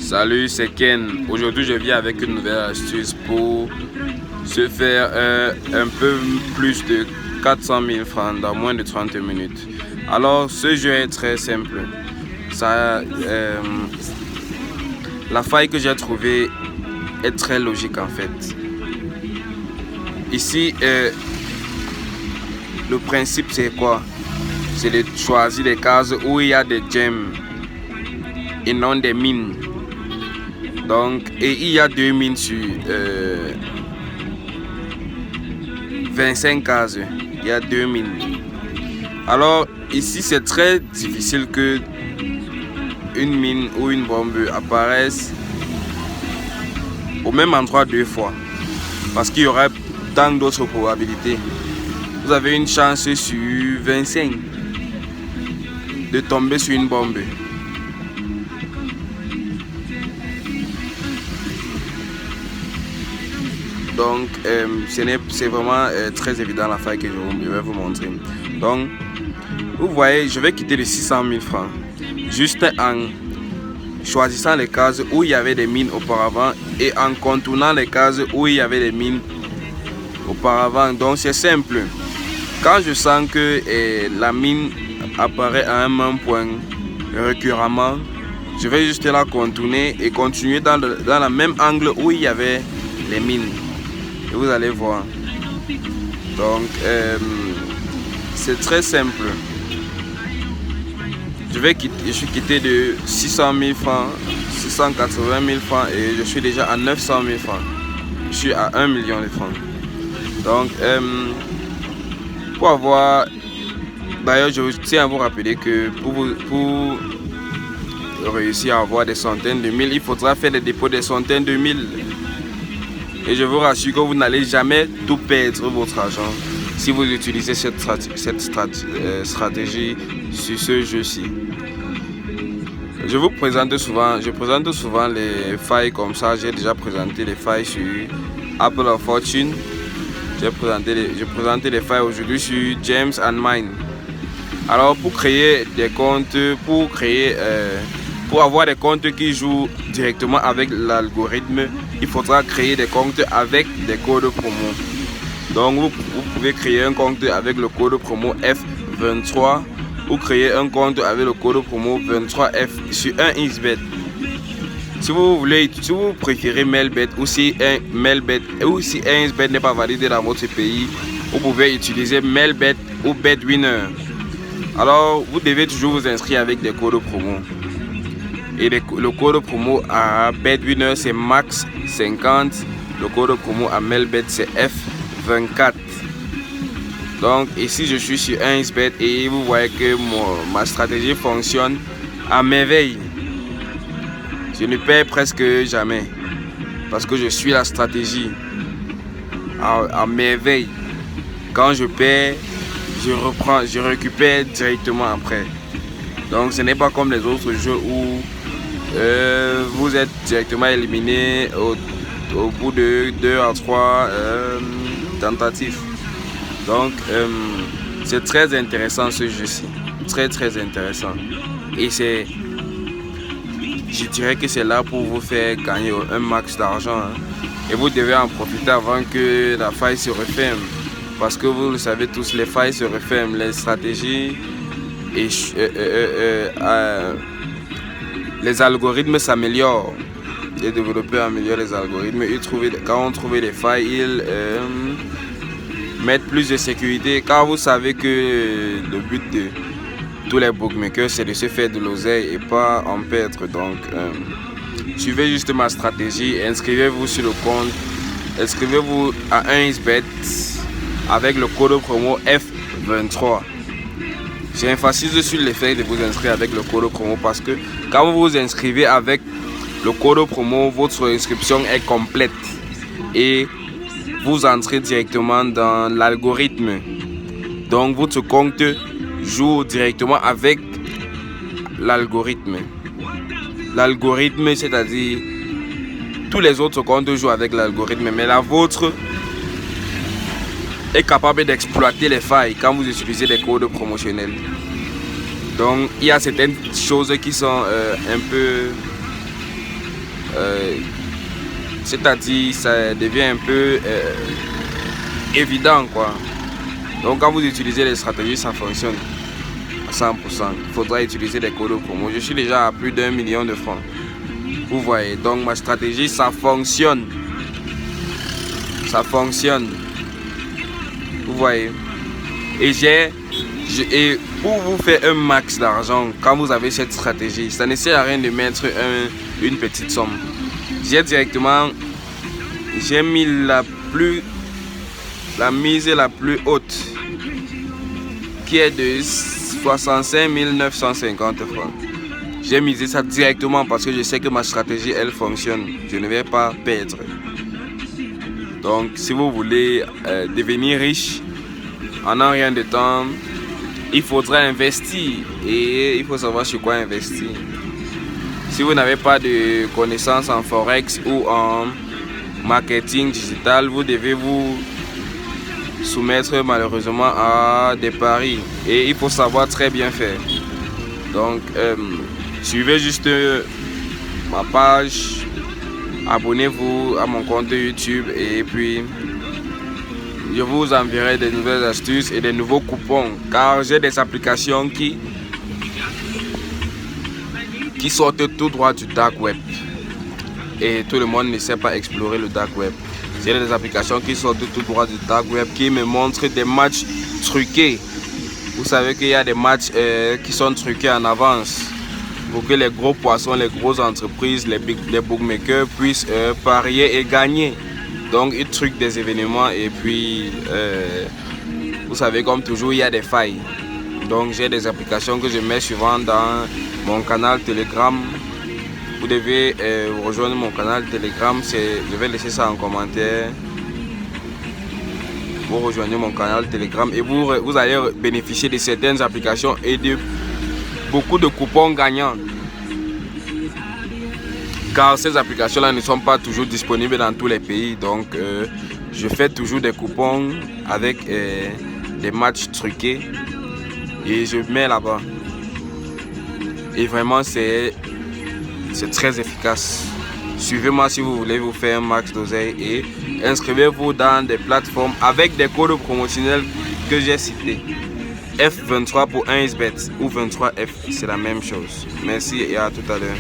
Salut, c'est Ken. Aujourd'hui, je viens avec une nouvelle astuce pour se faire un peu plus de 400 000 francs dans moins de 30 minutes. Alors, ce jeu est très simple. La faille que j'ai trouvée est très logique en fait. Ici, le principe c'est quoi? C'est de choisir les cases où il y a des gemmes et non des mines. Donc, et il y a 2 mines sur 25 cases. Il y a 2 mines. Alors, ici, c'est très difficile que une mine ou une bombe apparaisse au même endroit 2 fois. Parce qu'il y aura tant d'autres probabilités. Vous avez une chance sur 25 de tomber sur une bombe. Donc, c'est vraiment très évident la faille que je vais vous montrer. Donc, vous voyez, je vais quitter les 600 000 francs juste en choisissant les cases où il y avait des mines auparavant et en contournant les cases où il y avait des mines auparavant. Donc, c'est simple. Quand je sens que la mine apparaît à un même point récurrentement, je vais juste la contourner et continuer dans le même angle où il y avait les mines. Et vous allez voir. Donc, c'est très simple. Je suis quitté de 600 000 francs, 680 000 francs et je suis déjà à 900 000 francs. Je suis à 1 million de francs. Donc, pour avoir... D'ailleurs, je tiens à vous rappeler que pour réussir à avoir des centaines de mille, il faudra faire des dépôts des centaines de mille. Et je vous rassure que vous n'allez jamais tout perdre votre argent si vous utilisez cette stratégie sur ce jeu-ci. Je présente souvent les failles comme ça. J'ai déjà présenté les failles sur Apple of Fortune. J'ai présenté les failles aujourd'hui sur James and Mine. Alors pour créer des comptes, pour avoir des comptes qui jouent directement avec l'algorithme, il faudra créer des comptes avec des codes promo. Donc vous pouvez créer un compte avec le code promo F23 ou créer un compte avec le code promo 23F sur un XBet. Si vous préférez Melbet ou si un XBet n'est pas validé dans votre pays, vous pouvez utiliser Melbet ou BetWinner. Alors vous devez toujours vous inscrire avec des codes promo. Et le code promo à BetWinner c'est Max 50. Le code promo à Melbet c'est F24. Donc ici je suis sur 1xBet et vous voyez que ma stratégie fonctionne à merveille. Je ne perds presque jamais parce que je suis la stratégie à merveille. Quand je perds, je récupère directement après. Donc ce n'est pas comme les autres jeux où vous êtes directement éliminé au bout de 2 à 3 tentatives. Donc c'est très intéressant ce jeu-ci, très intéressant. Et je dirais que c'est là pour vous faire gagner un max d'argent. Et vous devez en profiter avant que la faille se referme. Parce que vous le savez tous, les failles se referment, les stratégies et les algorithmes s'améliorent. Les développeurs améliorent les algorithmes. Quand on trouve les failles, ils mettent plus de sécurité. Car vous savez que le but de tous les bookmakers, c'est de se faire de l'oseille et pas en perdre. Donc, suivez juste ma stratégie. Inscrivez-vous sur le compte. Inscrivez-vous à 1xBet avec le code promo F23. J'emphasise sur l'effet de vous inscrire avec le code promo parce que quand vous vous inscrivez avec le code promo, votre inscription est complète et vous entrez directement dans l'algorithme. Donc votre compte joue directement avec l'algorithme. L'algorithme, c'est-à-dire tous les autres comptes jouent avec l'algorithme, mais la vôtre est capable d'exploiter les failles quand vous utilisez des codes promotionnels. Donc il y a certaines choses qui sont un peu C'est-à-dire ça devient un peu évident quoi. Donc quand vous utilisez les stratégies, ça fonctionne à 100%. Il faudra utiliser des codes promo. Je suis déjà à plus d'1 million de francs. Vous voyez, donc ma stratégie, ça fonctionne. Ça fonctionne. Vous voyez. Et pour vous faire un max d'argent, quand vous avez cette stratégie, ça ne sert à rien de mettre une petite somme. J'ai mis la mise la plus haute, qui est de 65 950 francs. J'ai misé ça directement parce que je sais que ma stratégie, elle fonctionne. Je ne vais pas perdre. Donc, si vous voulez devenir riche en un rien de temps, il faudra investir. Et il faut savoir sur quoi investir. Si vous n'avez pas de connaissances en Forex ou en marketing digital, vous devez vous soumettre malheureusement à des paris. Et il faut savoir très bien faire. Donc, suivez juste ma page, abonnez-vous à mon compte YouTube et puis je vous enverrai des nouvelles astuces et des nouveaux coupons car j'ai des applications qui sortent tout droit du dark web et tout le monde ne sait pas explorer le dark web. J'ai des applications qui sortent tout droit du dark web qui me montrent des matchs truqués. Vous savez qu'il y a des matchs qui sont truqués en avance pour que les gros poissons, les grosses entreprises, les bookmakers puissent parier et gagner. Donc ils truquent des événements et puis vous savez comme toujours il y a des failles. Donc j'ai des applications que je mets souvent dans mon canal Telegram. Vous devez rejoindre mon canal Telegram, je vais laisser ça en commentaire. Vous rejoignez mon canal Telegram et vous allez bénéficier de certaines applications et de beaucoup de coupons gagnants. Car ces applications-là ne sont pas toujours disponibles dans tous les pays. Donc je fais toujours des coupons avec des matchs truqués et je mets là-bas. Et vraiment c'est très efficace. Suivez-moi si vous voulez vous faire un max d'oseille et inscrivez-vous dans des plateformes avec des codes promotionnels que j'ai cités. F23 pour 1xbet ou 23F, c'est la même chose. Merci et à tout à l'heure.